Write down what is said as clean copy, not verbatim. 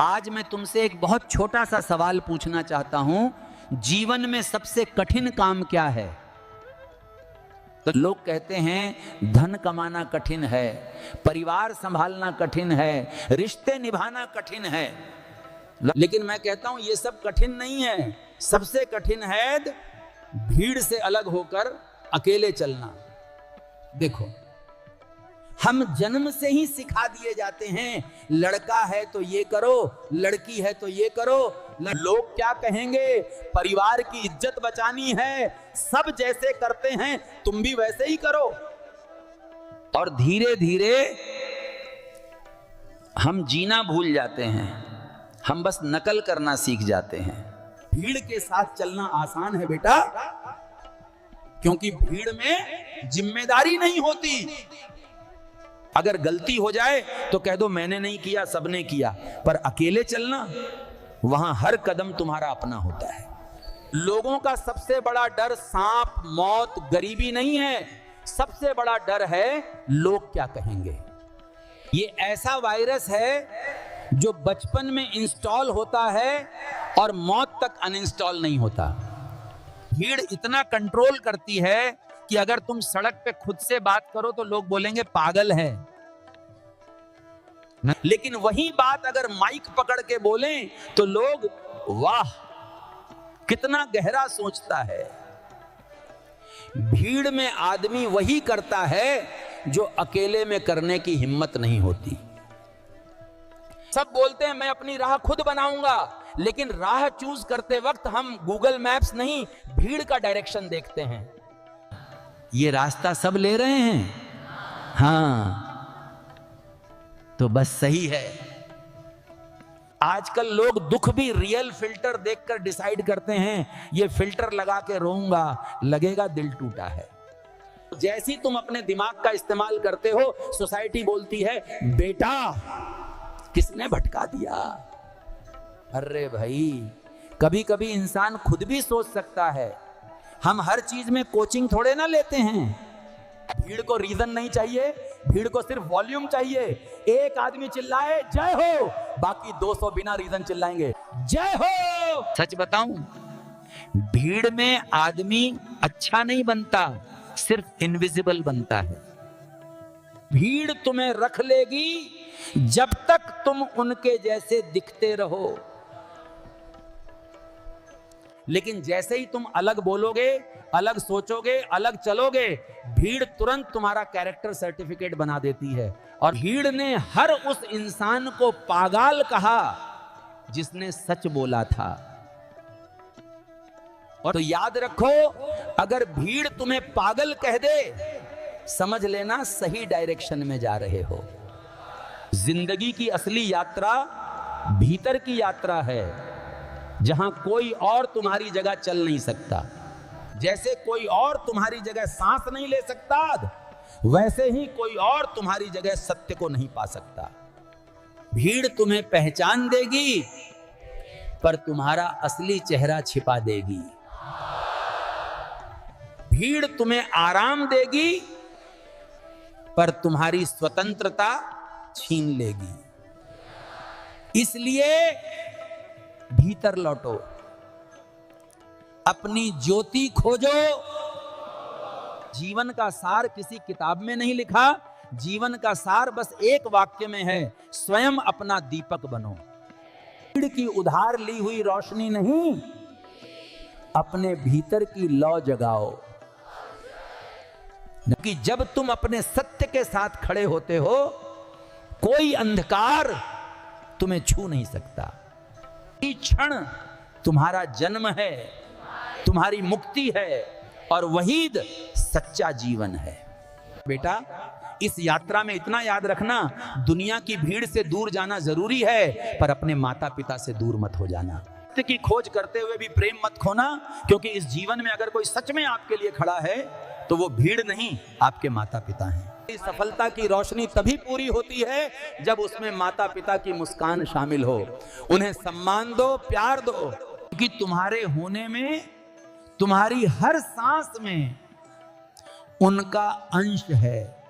आज मैं तुमसे एक बहुत छोटा सा सवाल पूछना चाहता हूं, जीवन में सबसे कठिन काम क्या है? तो लोग कहते हैं धन कमाना कठिन है, परिवार संभालना कठिन है, रिश्ते निभाना कठिन है। लेकिन मैं कहता हूं ये सब कठिन नहीं है। सबसे कठिन है भीड़ से अलग होकर अकेले चलना। देखो, हम जन्म से ही सिखा दिए जाते हैं, लड़का है तो ये करो, लड़की है तो ये करो, लोग क्या कहेंगे, परिवार की इज्जत बचानी है, सब जैसे करते हैं तुम भी वैसे ही करो। और धीरे धीरे हम जीना भूल जाते हैं, हम बस नकल करना सीख जाते हैं। भीड़ के साथ चलना आसान है बेटा, क्योंकि भीड़ में जिम्मेदारी नहीं होती। अगर गलती हो जाए तो कह दो मैंने नहीं किया, सबने किया। पर अकेले चलना, वहां हर कदम तुम्हारा अपना होता है। लोगों का सबसे बड़ा डर सांप, मौत, गरीबी नहीं है। सबसे बड़ा डर है लोग क्या कहेंगे। ये ऐसा वायरस है जो बचपन में इंस्टॉल होता है और मौत तक अनइंस्टॉल नहीं होता। भीड़ इतना कंट्रोल करती है कि अगर तुम सड़क पे खुद से बात करो तो लोग बोलेंगे पागल है, लेकिन वही बात अगर माइक पकड़ के बोलें तो लोग वाह कितना गहरा सोचता है। भीड़ में आदमी वही करता है जो अकेले में करने की हिम्मत नहीं होती। सब बोलते हैं मैं अपनी राह खुद बनाऊंगा, लेकिन राह चूज करते वक्त हम गूगल मैप्स नहीं, भीड़ का डायरेक्शन देखते हैं। ये रास्ता सब ले रहे हैं, हाँ तो बस सही है। आजकल लोग दुख भी रियल फिल्टर देखकर डिसाइड करते हैं, ये फिल्टर लगा के रोऊंगा, लगेगा दिल टूटा है। जैसी तुम अपने दिमाग का इस्तेमाल करते हो, सोसाइटी बोलती है बेटा किसने भटका दिया। अरे भाई, कभी कभी इंसान खुद भी सोच सकता है। हम हर चीज में कोचिंग थोड़े ना लेते हैं। भीड़ को रीजन नहीं चाहिए, भीड़ को सिर्फ वॉल्यूम चाहिए। एक आदमी चिल्लाए जय हो, बाकी 200 बिना रीजन चिल्लाएंगे जय हो। सच बताऊं, भीड़ में आदमी अच्छा नहीं बनता, सिर्फ इनविजिबल बनता है। भीड़ तुम्हें रख लेगी जब तक तुम उनके जैसे दिखते रहो, लेकिन जैसे ही तुम अलग बोलोगे, अलग सोचोगे, अलग चलोगे, भीड़ तुरंत तुम्हारा कैरेक्टर सर्टिफिकेट बना देती है। और भीड़ ने हर उस इंसान को पागल कहा जिसने सच बोला था। और तो याद रखो, अगर भीड़ तुम्हें पागल कह दे, समझ लेना सही डायरेक्शन में जा रहे हो। जिंदगी की असली यात्रा भीतर की यात्रा है, जहां कोई और तुम्हारी जगह चल नहीं सकता। जैसे कोई और तुम्हारी जगह सांस नहीं ले सकता, वैसे ही कोई और तुम्हारी जगह सत्य को नहीं पा सकता। भीड़ तुम्हें पहचान देगी, पर तुम्हारा असली चेहरा छिपा देगी। भीड़ तुम्हें आराम देगी, पर तुम्हारी स्वतंत्रता छीन लेगी। इसलिए भीतर लौटो, अपनी ज्योति खोजो। जीवन का सार किसी किताब में नहीं लिखा, जीवन का सार बस एक वाक्य में है, स्वयं अपना दीपक बनो। भीड़ की उधार ली हुई रोशनी नहीं, अपने भीतर की लौ जगाओ। कि जब तुम अपने सत्य के साथ खड़े होते हो, कोई अंधकार तुम्हें छू नहीं सकता। ये क्षण तुम्हारा जन्म है, तुम्हारी मुक्ति है, और वही सच्चा जीवन है। बेटा, इस यात्रा में इतना याद रखना, दुनिया की भीड़ से दूर जाना जरूरी है, पर अपने माता पिता से दूर मत हो जाना। सत्य की खोज करते हुए भी प्रेम मत खोना, क्योंकि इस जीवन में अगर कोई सच में आपके लिए खड़ा है तो वो भीड़ नहीं, आपके माता पिता हैं। सफलता की रोशनी तभी पूरी होती है जब उसमें माता पिता की मुस्कान शामिल हो। उन्हें सम्मान दो, प्यार दो, क्योंकि तुम्हारे होने में, तुम्हारी हर सांस में उनका अंश है।